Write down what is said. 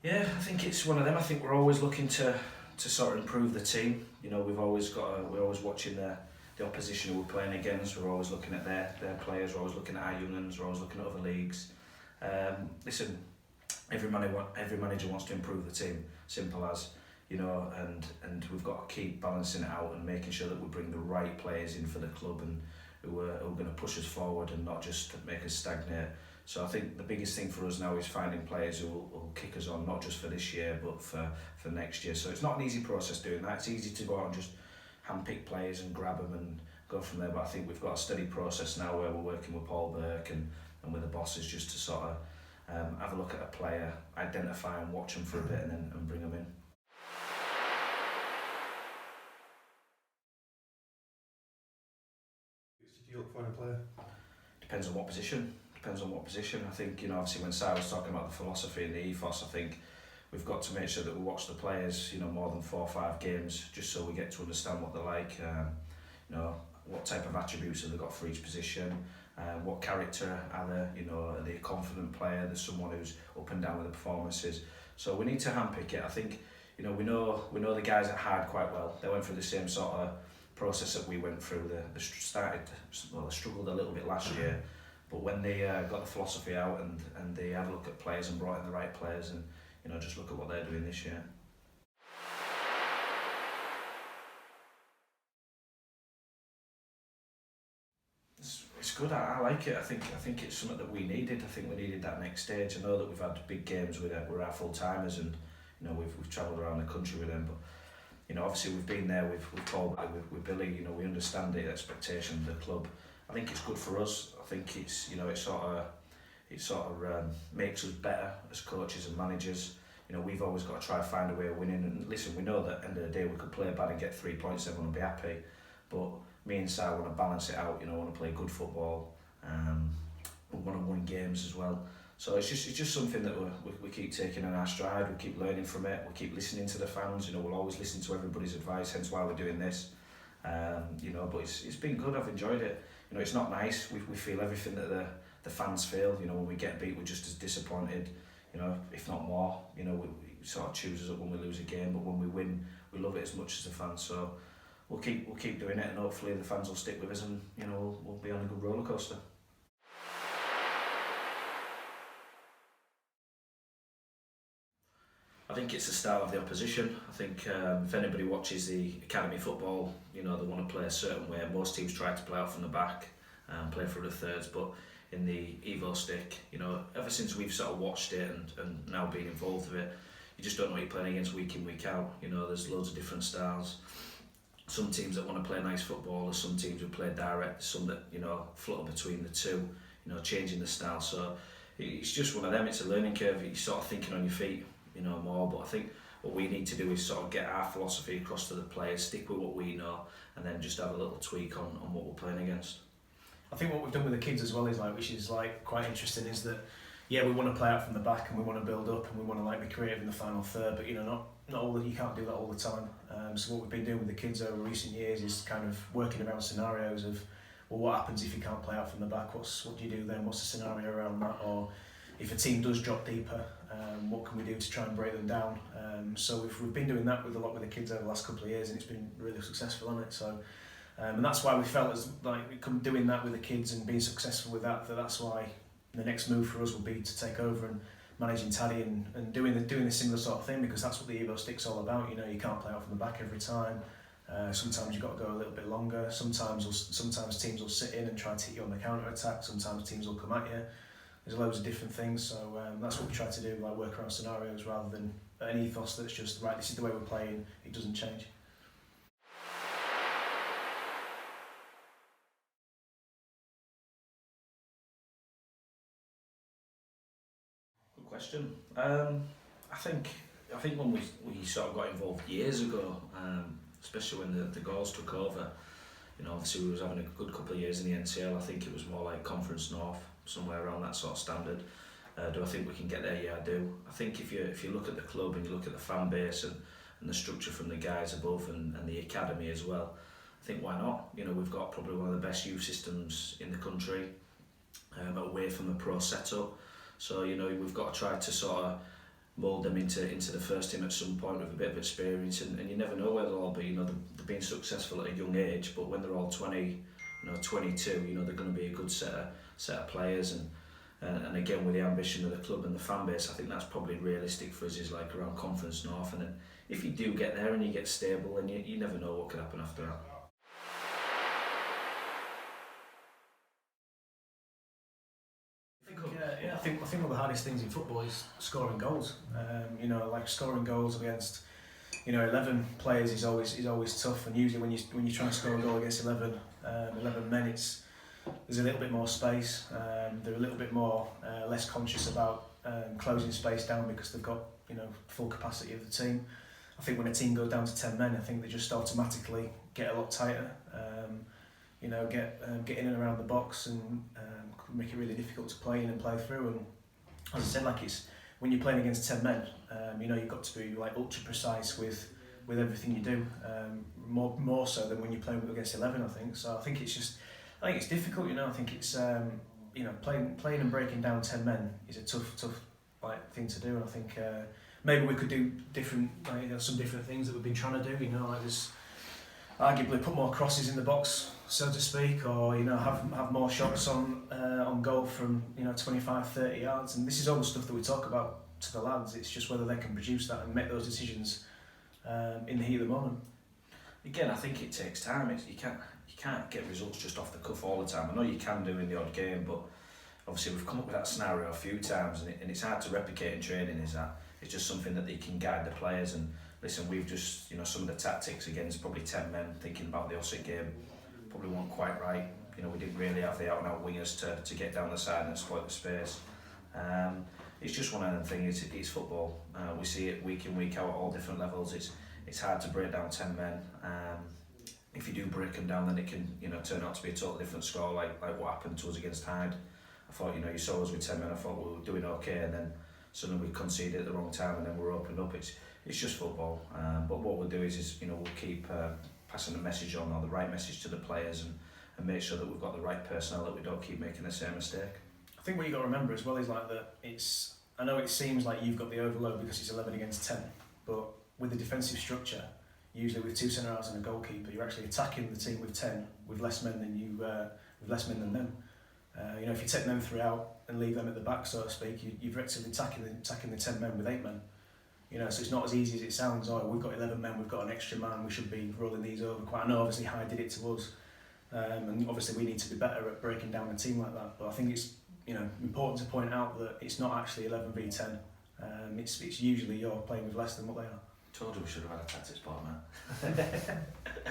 Yeah, I think it's one of them. I think we're always looking to sort of improve the team. You know, we're always watching the opposition who we're playing against. We're always looking at their players. We're always looking at our young uns. We're always looking at other leagues. Listen, every manager wants to improve the team. Simple as, you know, and we've got to keep balancing it out and making sure that we bring the right players in for the club and who are going to push us forward and not just make us stagnate. So I think the biggest thing for us now is finding players who will kick us on, not just for this year but for next year. So it's not an easy process doing that. It's easy to go out and just handpick players and grab them and go from there, but I think we've got a steady process now where we're working with Paul Burke and with the bosses just to sort of have a look at a player, identify and watch them for a bit and bring them in. Do you look for in a player? Depends on what position. I think, you know, obviously when Si was talking about the philosophy and the ethos, I think we've got to make sure that we watch the players, you know, more than 4 or 5 games, just so we get to understand what they're like, you know, what type of attributes have they got for each position, what character are they, you know, are they a confident player, there's someone who's up and down with the performances. So we need to handpick it. I think, you know, we know the guys at Hyde quite well. They went through the same sort of process that we went through. They struggled a little bit last year, but when they got the philosophy out and they had a look at players and brought in the right players, and you know, just look at what they're doing this year. It's good. I like it. I think it's something that we needed. I think we needed that next stage. I know that we've had big games with our full timers, and you know we've travelled around the country with them, but you know, obviously we've been there with Paul, with Billy. You know, we understand the expectation of the club. I think it's good for us. I think it's, you know, it sort of makes us better as coaches and managers. You know, we've always got to try to find a way of winning. And listen, we know that at the end of the day we could play bad and get 3 points, everyone will be happy. But me and Si want to balance it out. You know, want to play good football. We want to win games as well. So it's just something that we keep taking in our stride. We keep learning from it. We keep listening to the fans. You know, we'll always listen to everybody's advice. Hence why we're doing this. You know, but it's been good. I've enjoyed it. You know, it's not nice. We feel everything that the fans feel. You know, when we get beat, we're just as disappointed. You know, if not more. You know, we sort of chews us up when we lose a game, but when we win, we love it as much as the fans. So we'll keep doing it, and hopefully the fans will stick with us, and you know, we'll be on a good roller coaster. I think it's the style of the opposition. I think if anybody watches the academy football, you know, they want to play a certain way. Most teams try to play out from the back and play through the thirds, but in the Evo-Stik, you know, ever since we've sort of watched it and now been involved with it, you just don't know what you're playing against week in, week out. You know, there's loads of different styles. Some teams that want to play nice football, or some teams who play direct, some that, you know, flutter between the two, you know, changing the style. So it's just one of them. It's a learning curve. You're sort of thinking on your feet, you know, more. But I think what we need to do is sort of get our philosophy across to the players, stick with what we know, and then just have a little tweak on what we're playing against. I think what we've done with the kids as well is which is quite interesting, is that yeah, we want to play out from the back and we want to build up and we want to be creative in the final third, but you know, you can't do that all the time. So what we've been doing with the kids over recent years is kind of working around scenarios of, well, what happens if you can't play out from the back? What do you do then? What's the scenario around that? Or if a team does drop deeper, what can we do to try and break them down? So we've been doing that with the kids over the last couple of years, and it's been really successful, hasn't it? So. And that's why we felt as doing that with the kids and being successful with that's why the next move for us will be to take over and managing Taddy and doing a similar sort of thing, because that's what the Evo-Stik's all about. You know, you can't play out from the back every time. Sometimes you've got to go a little bit longer. Sometimes teams will sit in and try to hit you on the counter attack. Sometimes teams will come at you. There's loads of different things. So that's what we try to do, work around scenarios rather than an ethos that's just right. This is the way we're playing. It doesn't change. Question. I think when we sort of got involved years ago, especially when the goals took over, you know, obviously we was having a good couple of years in the NCL. I think it was more like Conference North, somewhere around that sort of standard. Do I think we can get there? Yeah, I do. I think if you look at the club and you look at the fan base and the structure from the guys above and the academy as well, I think why not? You know, we've got probably one of the best youth systems in the country, away from the pro setup. So, you know, we've got to try to sort of mould them into the first team at some point with a bit of experience, and you never know where they'll all be. You know, they're being successful at a young age, but when they're all 20, 22, you know, they're going to be a good set of players, and again, with the ambition of the club and the fan base, I think that's probably realistic for us, is like around Conference North. And then if you do get there and you get stable, then you never know what could happen after that. I think one of the hardest things in football is scoring goals. You know, like scoring goals against 11 players is always tough, and usually when you're trying to score a goal against 11 men, there's a little bit more space. They're a little bit more less conscious about closing space down because they've got full capacity of the team. I think when a team goes down to 10 men, I think they just automatically get a lot tighter. Get in and around the box and make it really difficult to play in and play through. And as I said, like, it's when you're playing against 10 men, you've got to be like ultra precise with everything you do, more so than when you're playing against 11. I think so. I think it's difficult. I think it's playing and breaking down 10 men is a tough thing to do. And I think maybe we could do some different things that we've been trying to do. Like there's arguably put more crosses in the box, so to speak, or have more shots on goal from 25-30 yards. And this is all the stuff that we talk about to the lads. It's just whether they can produce that and make those decisions in the heat of the moment. Again, I think it takes time. You can't get results just off the cuff all the time. I know you can do in the odd game, but obviously we've come up with that scenario a few times, and it's hard to replicate in training. It's just something that they can guide the players. And listen, we've just some of the tactics against probably 10 men, thinking about the Evo-Stik game, probably weren't quite right. We didn't really have the out-and-out wingers to get down the side and exploit the space. It's just one of them things. It's football. We see it week in, week out at all different levels. It's hard to break down 10 men. If you do break them down, then it can turn out to be a totally different score, like what happened to us against Hyde. I thought you saw us with 10 men. I thought we were doing okay, and then suddenly we conceded at the wrong time, and then we're opened up. It's just football. But what we'll do is we'll keep passing the message on, or the right message to the players, and make sure that we've got the right personnel, that we don't keep making the same mistake. I think what you've got to remember as well is like that I know it seems like you've got the overload because it's 11 against 10, but with the defensive structure, usually with two centre halves and a goalkeeper, you're actually attacking the team with 10 with less men than them. If you take them 3 out and leave them at the back, so to speak, you've actually attacking the 10 men with 8 men. So it's not as easy as it sounds. Oh, we've got 11 men, we've got an extra man, we should be rolling these over. I know obviously Hyde did it to us, and obviously we need to be better at breaking down a team like that. But I think it's important to point out that it's not actually 11 v 10. It's usually you're playing with less than what they are. Told you we should have had a tactics part, man.